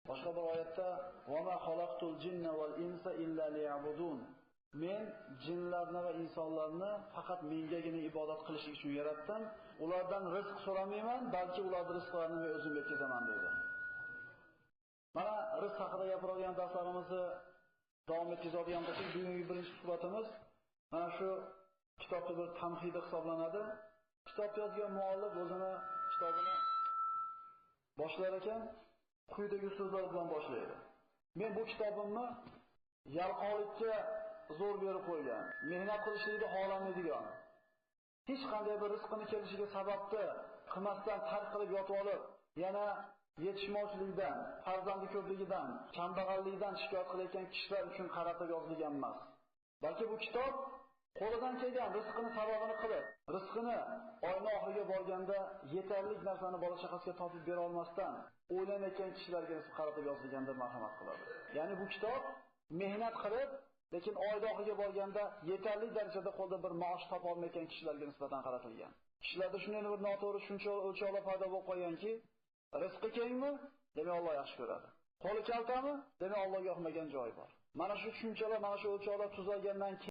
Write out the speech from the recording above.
Boshqa bir oyatda va ma xalaqtul jinna val insa illa liya'budun. Men jinlarni va insonlarni faqat mengagina ibodat qilish uchun yaratdim. Ulardan rizq so'ramayman, balki ularning rizqlarini men o'zim yetkazaman dedi. Mana rizq haqida gapiradigan darslarimizni davom etkazadigan bo'lsak, bugungi birinchi suhbatimiz mana shu kitobning bir tamhidi hisoblanadi. Kitob yozgan muallif o'zini kitobini boshlar ekan, quyidagi so'zlar bilan boshlaydi. Men bu kitobimni yalqonlikka zo'r berib qo'ygan, mehnat qilishlikni xohlamaydigan, hech qanday bir rizqini kelishiga sababni qilmasdan tark qilib yotib olib, yana yetishmovchilikdan, farzandi ko'pligidan, kambag'allikdan shikoyat qilayotgan kishilar uchun qaratib yozilgan emas. Balki bu kitob qo'lidan kelgan rizqini sababini qilib, rizqini oyning oxiriga borganda yetarli narsani bola chaqasiga topib bera olmasdan o'ylanayotgan kishilarga qaratib yozilgan deb marhamat qiladi. Ya'ni bu kitob mehnat qilib, lekin oyning oxiriga borganda yetarli darajada qo'lda bir maosh topa olmayotgan kishilarga nisbatan qaratilgan. Kishilarda shunday bir noto'g'ri tushuncha o'lchovlar paydo bo'lib qolganki, rizqi kengmi? Demak Alloh yaxshi ko'radi. Qo'li kaltami? Demak Allohga yoqmagan joyi bor. Mana shu tushunchalar, mana shu o'lchovlar tuzalgandan keyin